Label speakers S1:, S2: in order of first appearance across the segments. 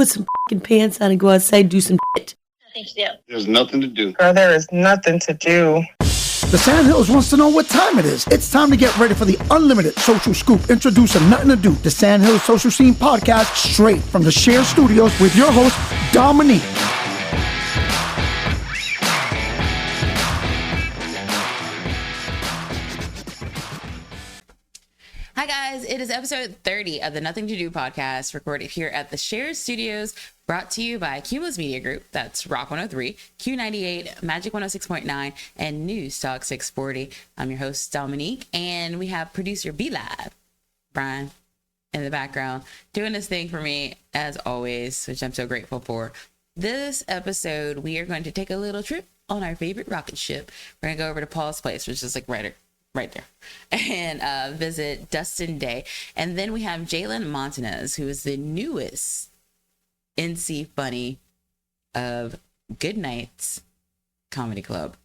S1: put some fucking pants on and go outside and do some shit.
S2: Nothing to do.
S3: There's nothing to do.
S4: Girl, there is nothing to do.
S5: The Sandhills wants to know what time it is. It's time to get ready for the unlimited social scoop. Introducing Nothing to Do, the Sandhills Social Scene Podcast, straight from the Share Studios with your host, Dominique.
S6: Hi guys, it is episode 30 of the Nothing to Do podcast, recorded here at the Share Studios, brought to you by Cumulus Media Group, that's Rock 103, Q98, Magic 106.9, and News Talk 640. I'm your host, Dominique, and we have producer B-Live, Brian, in the background, doing this thing for me, as always, which I'm so grateful for. This episode, we are going to take a little trip on our favorite rocket ship. We're going to go over to Paul's place, which is like right there, and visit Dustin Day. And then we have Jalen Montanez, who is the newest NC Funny of Goodnights Comedy Club.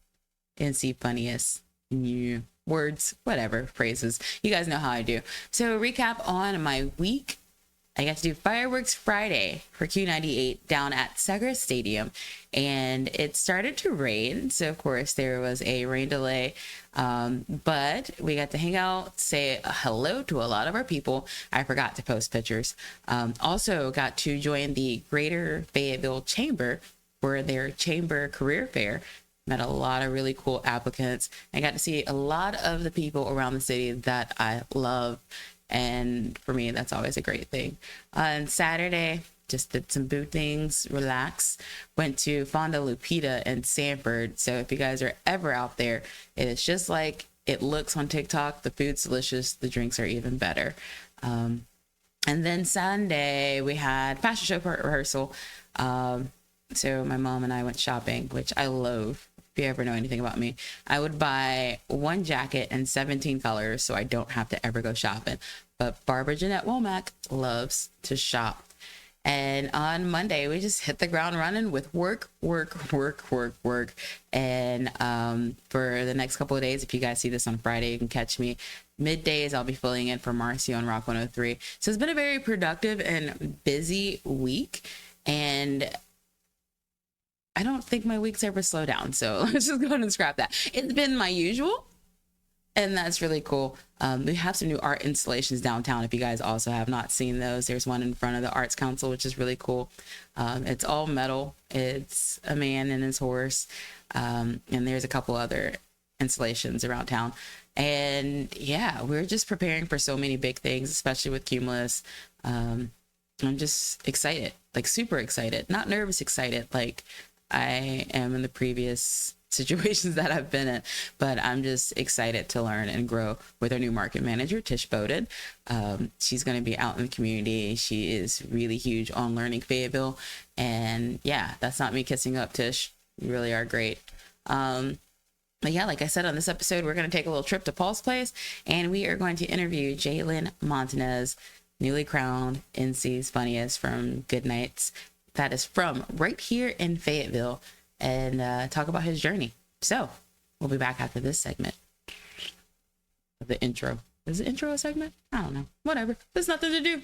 S6: NC Funniest, new words, whatever, phrases. You guys know how I do. So recap on my week. I got to do Fireworks Friday for Q98 down at Segra Stadium, and it started to rain. So, of course, there was a rain delay, but we got to hang out, say hello to a lot of our people. I forgot to post pictures. Also got to join the Greater Fayetteville Chamber for their Chamber Career Fair. Met a lot of really cool applicants. I got to see a lot of the people around the city that I love. And for me, that's always a great thing. On Saturday, just did some boo things, relax. Went to Fonda Lupita in Sanford. So if you guys are ever out there, it is just like it looks on TikTok. The food's delicious. The drinks are even better. And then Sunday, we had fashion show rehearsal. So my mom and I went shopping, which I love. If you ever know anything about me, I would buy one jacket in 17 colors so I don't have to ever go shopping. But Barbara Jeanette Womack loves to shop. And on Monday, we just hit the ground running with work. And for the next couple of days, if you guys see this on Friday, you can catch me middays. I'll be filling in for Marcy on Rock 103. So it's been a very productive and busy week. And I don't think my weeks ever slow down. So let's just go ahead and scrap that. It's been my usual, and that's really cool. We have some new art installations downtown. If you guys also have not seen those, there's one in front of the Arts Council, which is really cool. It's all metal. It's a man and his horse. And there's a couple other installations around town. And yeah, we're just preparing for so many big things, especially with Cumulus. I'm just excited, like super excited, not nervous excited, like I am in the previous situations that I've been in, but I'm just excited to learn and grow with our new market manager, Tish Bowden. She's going to be out in the community. She is really huge on learning Fayetteville. And yeah, that's not me kissing up, Tish. You really are great. But yeah, like I said, on this episode, we're going to take a little trip to Paul's place, and we are going to interview Jalen Montanez, newly crowned NC's Funniest from Goodnights. That is from right here in Fayetteville, and talk about his journey. So we'll be back after this segment of the intro. Is the intro a segment? I don't know. Whatever. There's nothing to do.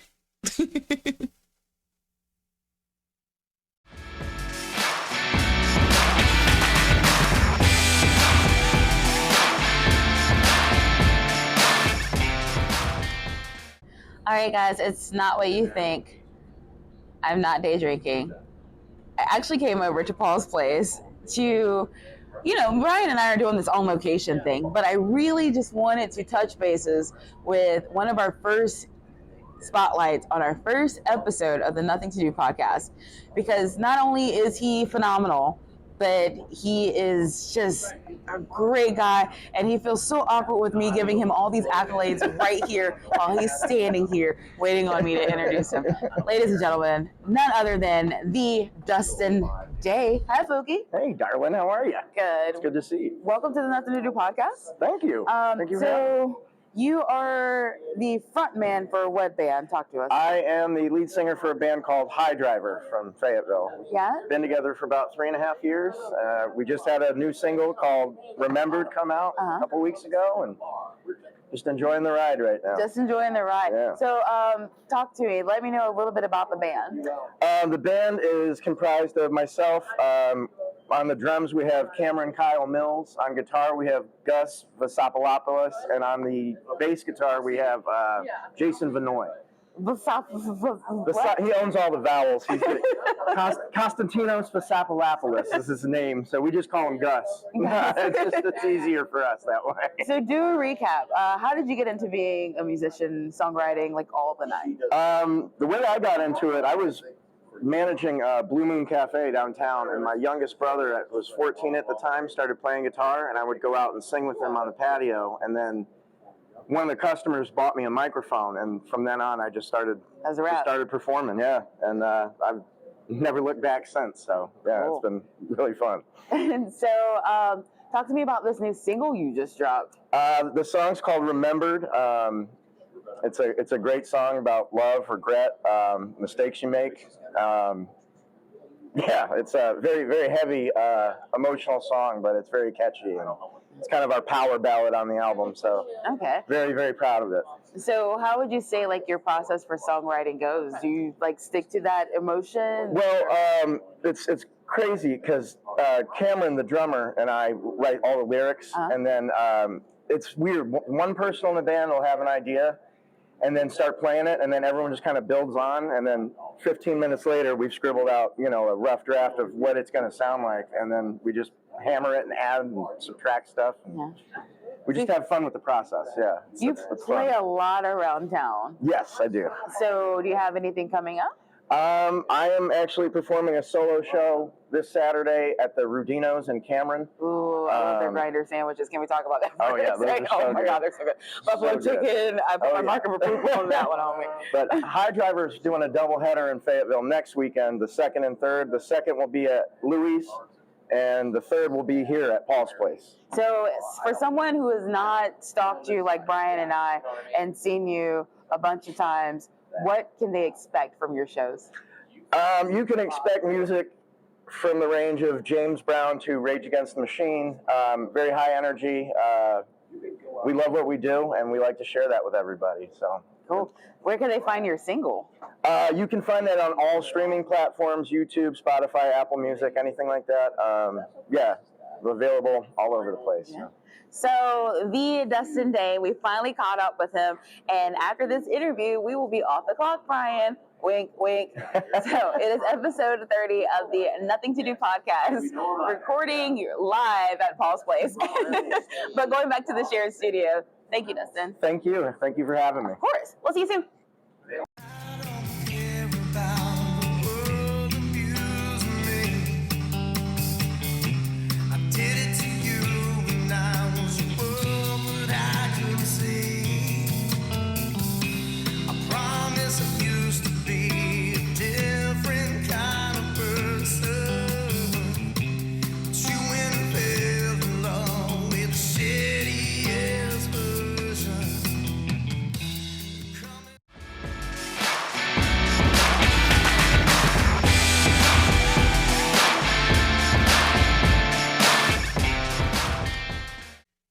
S6: All right, guys, it's not what you think. I'm not day drinking. I actually came over to Paul's place to, Brian and I are doing this on location thing, but I really just wanted to touch bases with one of our first spotlights on our first episode of the Nothing to Do podcast, because not only is he phenomenal, but he is just a great guy, and he feels so awkward with me giving him all these accolades right here while he's standing here waiting on me to introduce him. Ladies and gentlemen, none other than the Dustin Day. Hi, Fookie.
S7: Hey, darling, how are you?
S6: Good.
S7: It's good to see you.
S6: Welcome to the Nothing to Do podcast.
S7: Thank you. Thank you for having me.
S6: You are the front man for what band? Talk to us.
S7: I am the lead singer for a band called HyDryver from Fayetteville.
S6: Yeah?
S7: Been together for about 3.5 years. We just had a new single called Remembered come out a couple weeks ago, and just enjoying the ride right now.
S2: Just enjoying the ride.
S7: Yeah.
S2: So, talk to me. Let me know a little bit about the band.
S7: The band is comprised of myself. On the drums, we have Cameron Kyle Mills. On guitar, we have Gus Vasopolopoulos. And on the bass guitar, we have Jason Vanoy. He owns all the vowels. He's Konstantinos Vasopolopoulos is his name, so we just call him Gus. It's easier for us that way.
S2: So do a recap. How did you get into being a musician, songwriting, like all the night?
S7: The way I got into it, I was managing Blue Moon Cafe downtown, and my youngest brother was 14 at the time, started playing guitar, and I would go out and sing with him on the patio, and then one of the customers bought me a microphone, and from then on, I just started performing, and I've never looked back since, so yeah,
S2: Cool.
S7: It's been really fun.
S2: And so, talk to me about this new single you just dropped.
S7: The song's called Remembered. It's a great song about love, regret, mistakes you make. It's a very, very heavy, emotional song, but it's very catchy, and it's kind of our power ballad on the album, so
S2: Okay.
S7: very, very proud of it.
S2: So how would you say like your process for songwriting goes? Do you like stick to that emotion?
S7: Well, it's crazy because Cameron, the drummer, and I write all the lyrics, and then it's weird. One person on the band will have an idea and then start playing it, and then everyone just kind of builds on, and then 15 minutes later, we've scribbled out, a rough draft of what it's going to sound like, and then we just hammer it and add and subtract stuff.
S2: Yeah.
S7: We just have fun with the process, yeah.
S2: You
S7: It's
S2: play
S7: fun.
S2: a lot around town.
S7: Yes, I do.
S2: So do you have anything coming up?
S7: I am actually performing a solo show this Saturday at the Rudinos in Cameron.
S2: Ooh, I love their grinder sandwiches. Can we talk about that?
S7: Oh, yeah, those are so
S2: Oh my
S7: good.
S2: God, they're so good. Buffalo
S7: So good.
S2: chicken. I put
S7: Oh,
S2: my
S7: yeah.
S2: mark of approval on that one, homie.
S7: But HyDryver's doing a doubleheader in Fayetteville next weekend, the 2nd and 3rd. The 2nd will be at Louis, and the 3rd will be here at Paul's Place.
S2: So for someone who has not stalked you like Brian and I and seen you a bunch of times, what can they expect from your shows?
S7: You can expect music from the range of James Brown to Rage Against the Machine. Very high energy. We love what we do, and we like to share that with everybody. So
S2: Cool. Where can they find your single?
S7: you can find that on all streaming platforms: YouTube, Spotify, Apple Music, anything like that. Available all over the place.
S2: Yeah. So the Dustin Day, we finally caught up with him, and after this interview, we will be off the clock, Brian. Wink, wink. So it is episode 30 of the Nothing To Do podcast, recording live at Paul's Place. But going back to the shared studio. Thank you, Dustin.
S7: Thank you. Thank you for having me.
S2: Of course. We'll see you soon.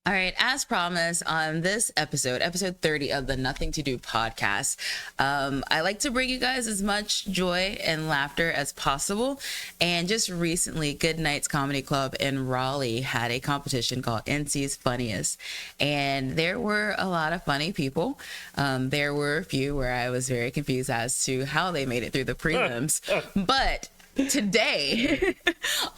S6: All right, as promised on this episode 30 of the Nothing To Do podcast, I like to bring you guys as much joy and laughter as possible. And just recently, Goodnights Comedy Club in Raleigh had a competition called NC's Funniest. And there were a lot of funny people. There were a few where I was very confused as to how they made it through the prelims. But today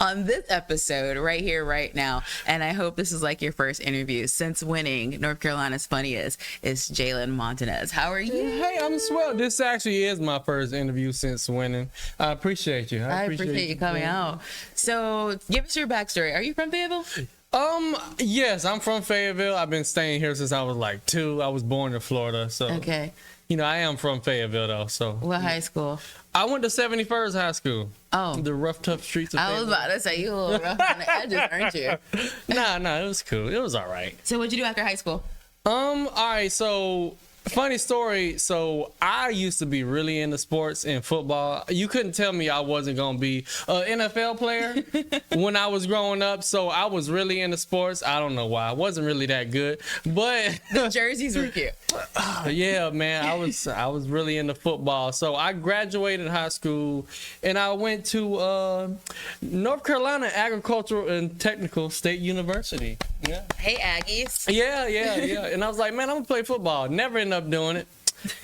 S6: on this episode right here right now, and I hope this is like your first interview since winning North Carolina's Funniest, is Jalen Montanez. How are you?
S3: Hey, I'm swell. This actually is my first interview since winning. I appreciate you.
S6: I appreciate you coming out. So give us your backstory. Are you from Fayetteville?
S3: Yes, I'm from Fayetteville. I've been staying here since I was like 2. I was born in Florida, so
S6: Okay.
S3: I am from Fayetteville though. So
S6: What high school?
S3: I went to 71st High School.
S6: Oh.
S3: The rough, tough streets of
S6: I was
S3: Fayetteville.
S6: about to say you a little rough on the edges, aren't you?
S3: Nah, it was cool. It was all right.
S6: So what'd you do after high school?
S3: All right, so funny story. So I used to be really into sports and football. You couldn't tell me I wasn't gonna be an NFL player when I was growing up. So I was really into sports. I don't know why. I wasn't really that good, but
S6: The jerseys were cute.
S3: yeah, man, I was really into football. So I graduated high school and I went to North Carolina Agricultural and Technical State University. Yeah.
S6: Hey, Aggies.
S3: Yeah. And I was like, man, I'm gonna play football. Never end up doing it.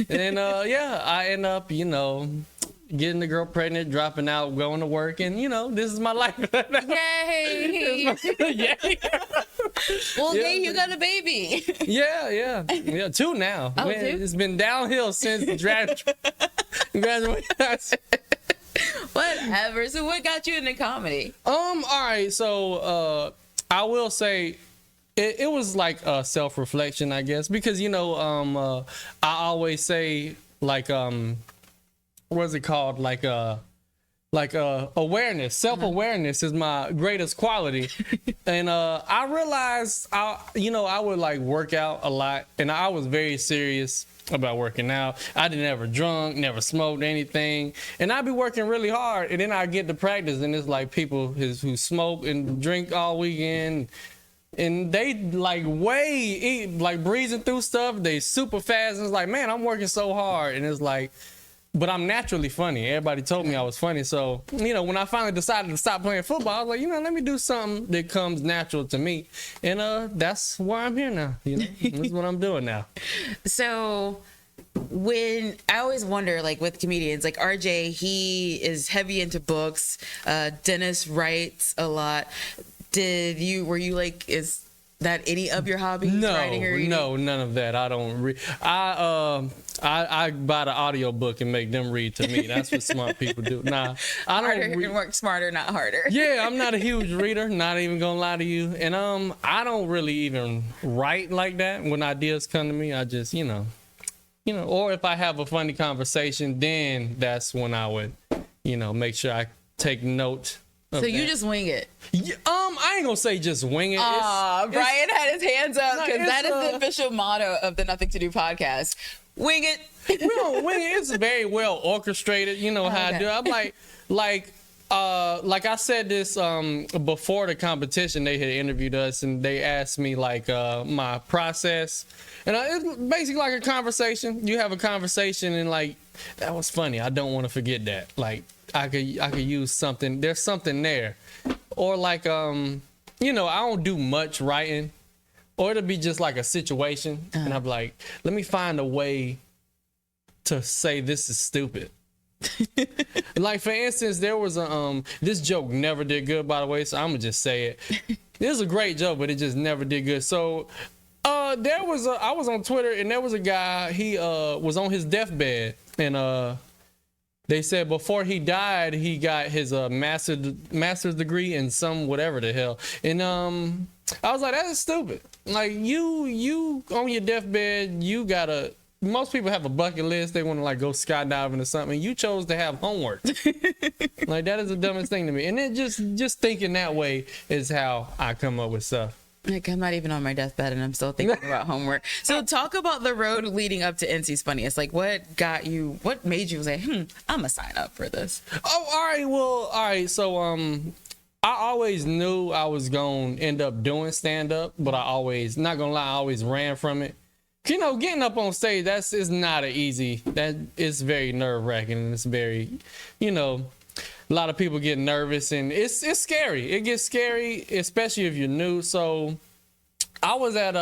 S3: And then I end up, getting the girl pregnant, dropping out, going to work, and this is my life.
S6: Yay!
S3: Yeah.
S6: Well,
S3: Yeah.
S6: hey, you got a baby.
S3: Yeah, 2 now.
S6: Oh,
S3: Man,
S6: 2?
S3: it's been downhill since graduation.
S6: Whatever. So what got you into comedy?
S3: All right, so I will say it was like a self-reflection, I guess, because I always say like what's it called, like awareness, self-awareness is my greatest quality. And I realized I would like work out a lot, and I was very serious about working out. I didn't ever drunk, never smoked anything, and I'd be working really hard, and then I get to practice, and it's like people who smoke and drink all weekend, and they like breezing through stuff. They super fast, and it's like, man, I'm working so hard, and it's like, but I'm naturally funny. Everybody told me I was funny. So, when I finally decided to stop playing football, I was like, let me do something that comes natural to me. And that's why I'm here now. That's what I'm doing now.
S6: So when I always wonder, like with comedians, like RJ, he is heavy into books. Dennis writes a lot. Were you like, is that any of your hobbies? Writing or reading?
S3: No, none of that. I don't read. I buy the audio book and make them read to me. That's what smart people do. Nah, I don't
S6: Harder and work smarter, not harder.
S3: Yeah, I'm not a huge reader, not even gonna lie to you. And I don't really even write like that. When ideas come to me, I just, or if I have a funny conversation, then that's when I would, make sure I take note.
S6: So you just wing it.
S3: Yeah, I ain't gonna say just wing it.
S6: Brian had his hands up because that is the
S3: the
S6: official motto of the Nothing To Do podcast. Wing it.
S3: We don't wing it. It's very well orchestrated. You know how I do it. I'm like I said this before the competition. They had interviewed us and they asked me like my process, and it's basically like a conversation. You have a conversation and like, that was funny. I don't want to forget that. Like I could use something. There's something there, or like I don't do much writing, or it'll be just like a situation, and I'm like, let me find a way to say this is stupid. Like for instance, there was a this joke never did good, by the way, so I'm gonna just say it. It was a great joke, but it just never did good. So I was on Twitter and there was a guy, he was on his deathbed, and they said before he died he got his master's degree in some whatever the hell. And I was like, that is stupid. Like you on your deathbed, you gotta, most people have a bucket list. They want to like go skydiving or something. You chose to have homework. Like that is the dumbest thing to me. And then just thinking that way is how I come up with stuff.
S6: Like I'm not even on my deathbed and I'm still thinking about homework. So talk about the road leading up to NC's Funniest. Like what made you say, I'm gonna sign up for this?
S3: Oh, all right. So I always knew I was gonna end up doing stand up, but I always ran from it. Getting up on stage, is not an easy, that is very nerve wracking, and it's very, a lot of people get nervous and it's scary. It gets scary, especially if you're new. So I was at,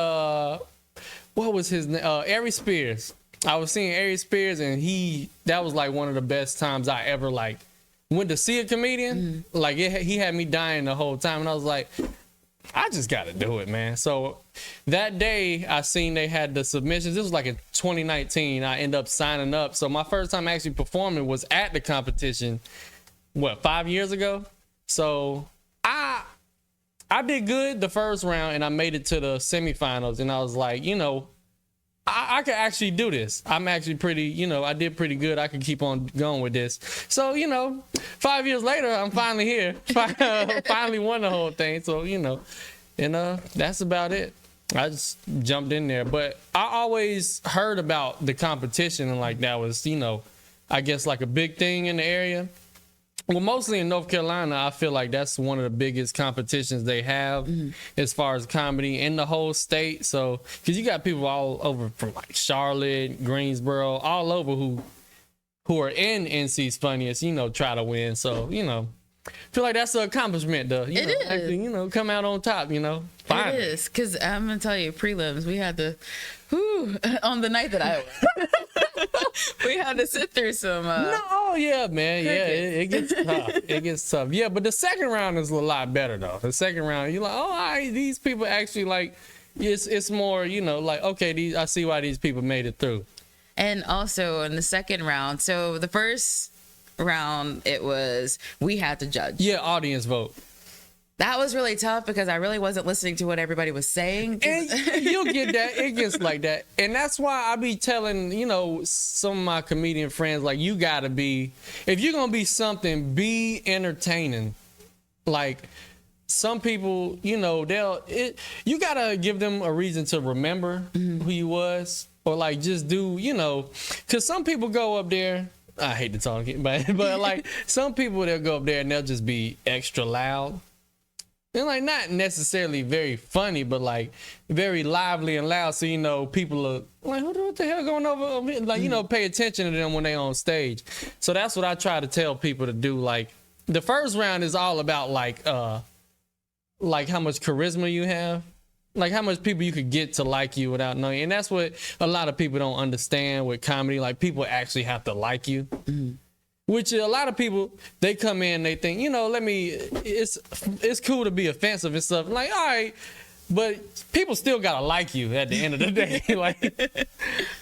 S3: what was his name? Ari Spears. I was seeing Ari Spears and that was like one of the best times I ever like went to see a comedian. Mm-hmm. Like he had me dying the whole time. And I was like, I just got to do it, man. So that day I seen they had the submissions. This was like in 2019. I ended up signing up. So my first time actually performing was at the competition, 5 years ago? So I did good the first round and I made it to the semifinals. And I was like, I could actually do this. I'm actually pretty, I did pretty good. I could keep on going with this. So, 5 years later, I'm finally here. Finally won the whole thing. So, and that's about it. I just jumped in there. But I always heard about the competition, and like that was, you know, I guess like a big thing in the area. Well, mostly in North Carolina, I feel like that's one of the biggest competitions they have as far as comedy in the whole state. So, because you got people all over from like Charlotte, Greensboro, all over who are in NC's Funniest, you know, try to win. So, you know, I feel like that's an accomplishment, though. You know,
S6: is.
S3: actually, you know, come out on top, you know. Fine.
S6: It is, because I'm going to tell you, prelims, we had to, on the night that I won. We had to sit through some.
S3: No, yeah, man. Yeah, it gets tough. It gets tough. Yeah, but the second round is a lot better, though. The second round, you're like, oh, all right, these people actually, like, it's more, you know, like, okay, I see why these people made it through.
S6: And also in the second round, so the first round, it was, we had to judge.
S3: Yeah, audience vote.
S6: That was really tough because I really wasn't listening to what everybody was saying.
S3: And you'll get that. It gets like that. And that's why I be telling, you know, some of my comedian friends, like, you got to be, if you're going to be something, be entertaining. Like, some people, you know, you got to give them a reason to remember who you was. Or, like, just do, you know, because some people go up there. I hate to talk, but like, some people, they'll go up there and they'll just be extra loud. And like not necessarily very funny, but like very lively and loud. So, you know, people are like, what the hell going over here? Like, you know, pay attention to them when they on stage. So that's what I try to tell people to do. Like the first round is all about like how much charisma you have, like how much people you could get to like you without knowing. And that's what a lot of people don't understand with comedy. Like people actually have to like you. Which a lot of people, they come in, they think, you know, it's cool to be offensive and stuff. Like, all right, but people still gotta like you at the end of the day.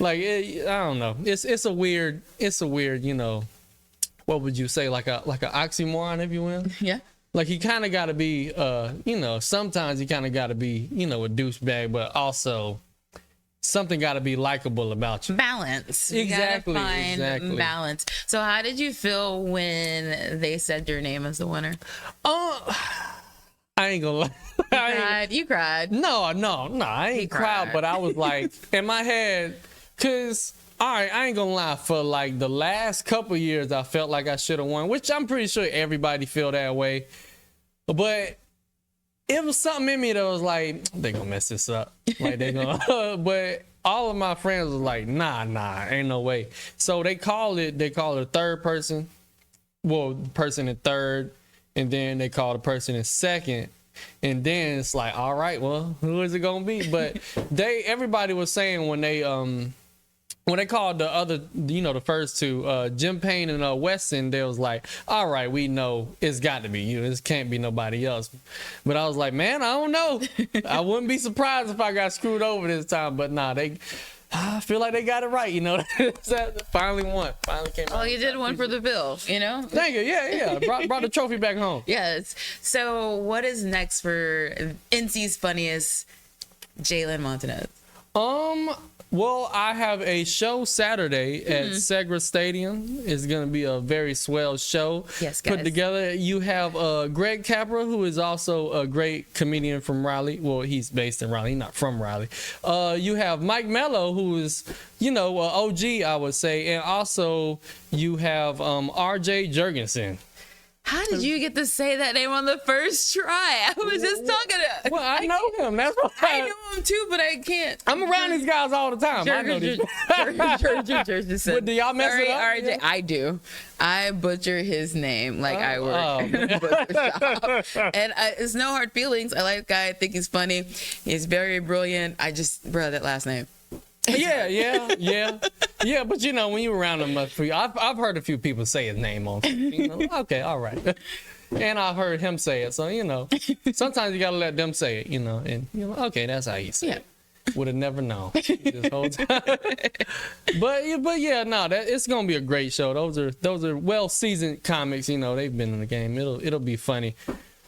S3: I don't know. It's a weird, you know, what would you say, like an oxymoron, if you will?
S6: Yeah.
S3: Like you kind of gotta be, you know, sometimes you kind of gotta be, you know, a douchebag, but also something got to be likable about you.
S6: Balance.
S3: Exactly.
S6: You gotta find balance. So how did you feel when they said your name as the winner?
S3: I ain't gonna lie.
S6: You cried.
S3: No, I ain't cried, but I was like, in my head, cause all right, I ain't gonna lie, for like the last couple years, I felt like I should have won, which I'm pretty sure everybody feel that way. But it was something in me that was like, they gonna mess this up. Like they gonna, but all of my friends was like, nah, ain't no way. So they call it a third person. Well, person in third, and then they call the person in second. And then it's like, all right, well, who is it gonna be? But everybody was saying when they called the other, you know, the first two, Jim Payne and Weston, they was like, all right, we know it's got to be you. This can't be nobody else. But I was like, man, I don't know. I wouldn't be surprised if I got screwed over this time. But nah, I feel like they got it right, you know. Finally won. Finally came out.
S6: Well, you did one for the bill, you know?
S3: Thank you. Yeah. Brought the trophy back home.
S6: Yes. So what is next for NC's Funniest, Jalen Montanez?
S3: Well, I have a show Saturday at Segra Stadium. It's going to be a very swell show.
S6: Yes, guys.
S3: Put together. You have Greg Capra, who is also a great comedian from Raleigh. Well, he's based in Raleigh, not from Raleigh. You have Mike Mello, who is, you know, OG, I would say. And also you have RJ Jurgensen.
S6: How did you get to say that name on the first try? I was just talking to.
S3: Well, I know him. That's why
S6: I know him too, but I can't.
S3: I'm around these guys all the time. I know these. But do y'all mess it up?
S6: RJ, I do. I butcher his name like I work in a butcher shop. And it's no hard feelings. I like the guy. I think he's funny. He's very brilliant. That last name. Yeah. But you know, when you're around him, I've heard a few people say his name on. You know, okay, all right. And I've heard him say it, so you know, sometimes you gotta let them say it, you know, and you know, okay, that's how you say it. Would have never known this whole time. but yeah, no, it's gonna be a great show. Those are well seasoned comics. You know, they've been in the game. It'll be funny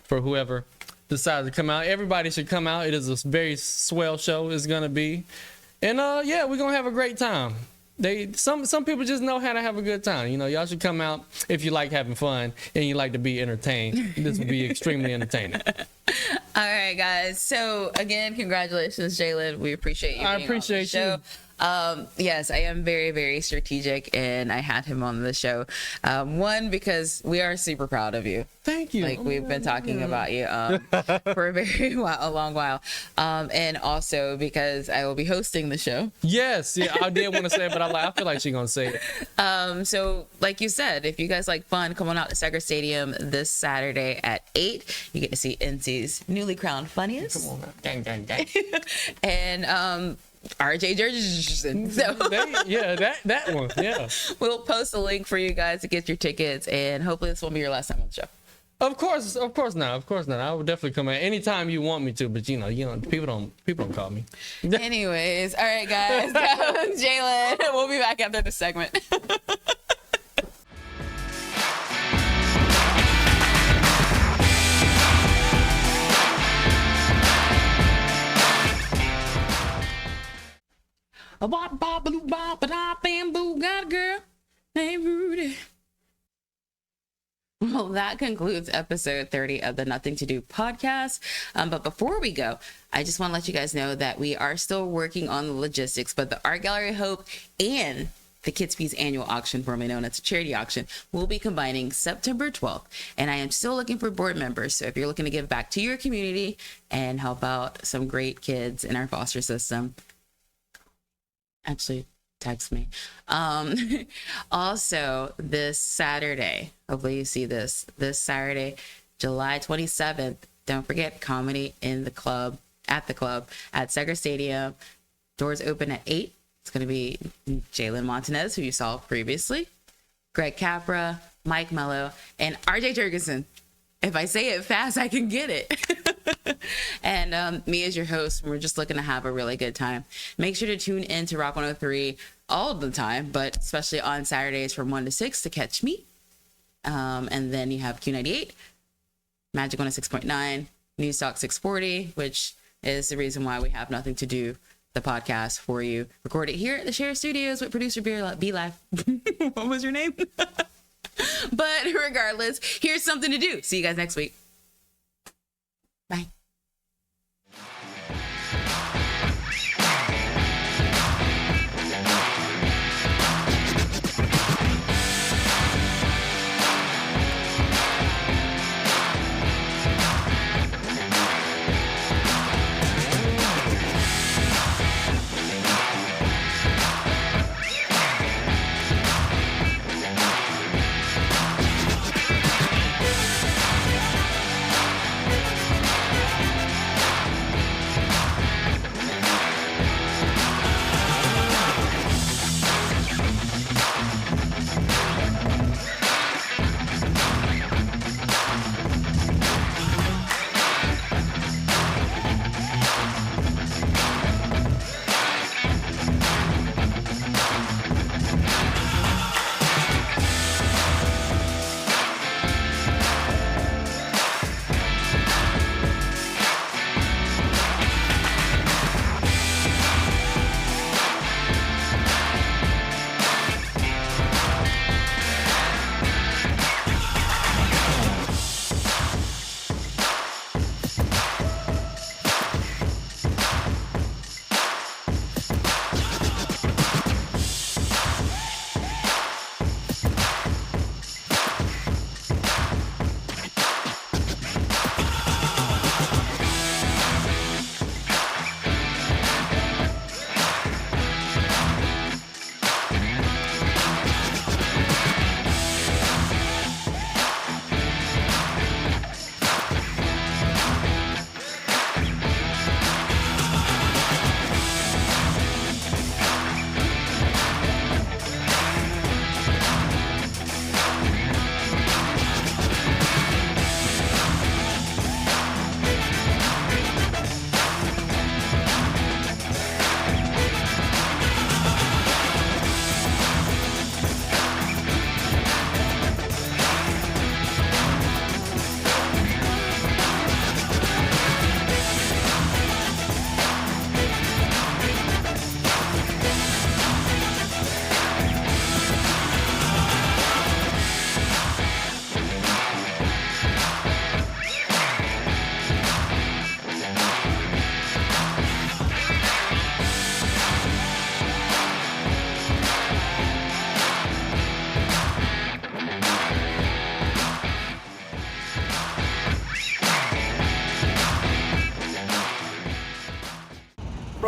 S6: for whoever decides to come out. Everybody should come out. It is a very swell show. It's gonna be. And yeah, we're gonna have a great time. Some people just know how to have a good time. You know, y'all should come out if you like having fun and you like to be entertained. This will be extremely entertaining. right, guys. So again, congratulations, Jalen. We appreciate you.
S3: I appreciate you.
S6: Yes, I am very, very strategic, and I had him on the show. One, because we are super proud of you.
S3: Thank you.
S6: Like, we've been talking about you for a long while. And also because I will be hosting the show.
S3: Yes, yeah, I did want to say it, but I feel like she's gonna say it.
S6: So like you said, if you guys like fun, come on out to Segra Stadium this Saturday at 8. You get to see NC's newly crowned funniest.
S3: Come on, man. Gang, gang, gang.
S6: And RJ Jurgensen. So
S3: that one. Yeah.
S6: we'll post a link for you guys to get your tickets, and hopefully this won't be your last time on the show.
S3: Of course not. I will definitely come in anytime you want me to, but you know, people don't call me.
S6: Anyways, all right, guys, that was Jalen. We'll be back after the segment. A bop bop baloo bop ba bamboo, got a girl named Rudy. Well, that concludes episode 30 of the Nothing to Do podcast. But before we go, I just want to let you guys know that we are still working on the logistics, but the Art Gallery Hope and the Kids Fees annual auction, formerly known as a charity auction, will be combining September 12th. And I am still looking for board members. So if you're looking to give back to your community and help out some great kids in our foster system, actually text me. Also this Saturday, hopefully you see this Saturday, July 27th, don't forget comedy in the club at Segra Stadium. Doors open at 8. It's going to be Jalen Montanez, who you saw previously, Greg Capra, Mike Mello, and RJ Jurgensen. If I say it fast, I can get it. And me as your host, we're just looking to have a really good time. Make sure to tune in to Rock 103 all the time, but especially on Saturdays from 1 to 6 to catch me. And then you have Q98, Magic 106.9, News Talk 640, which is the reason why we have Nothing to Do the podcast for you. Recorded here at the Share Studios with producer B Live. What was your name? But regardless, here's something to do. See you guys next week. Bye.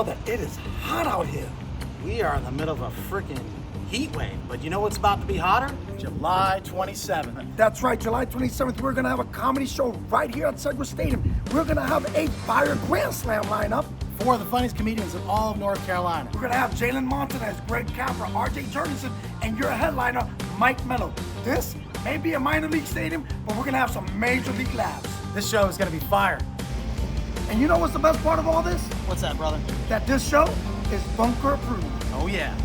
S5: Brother, it is hot out here.
S8: We are in the middle of a freaking heat wave, but you know what's about to be hotter? July 27th.
S5: That's right, July 27th, we're gonna have a comedy show right here at Segra Stadium. We're gonna have a fire Grand Slam lineup.
S8: 4 of the funniest comedians in all of North Carolina.
S5: We're gonna have Jalen Montanez, Greg Capra, RJ Jurgensen, and your headliner, Mike Mello. This may be a minor league stadium, but we're gonna have some major league laughs.
S8: This show is gonna be fire.
S5: And you know what's the best part of all this?
S8: What's that, brother?
S5: That this show is bunker approved.
S8: Oh yeah.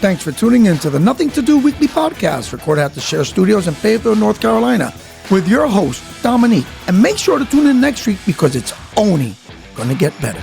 S5: Thanks for tuning in to the Nothing to Do weekly podcast, recorded at the Share Studios in Fayetteville, North Carolina, with your host, Dominique. And make sure to tune in next week because it's only going to get better.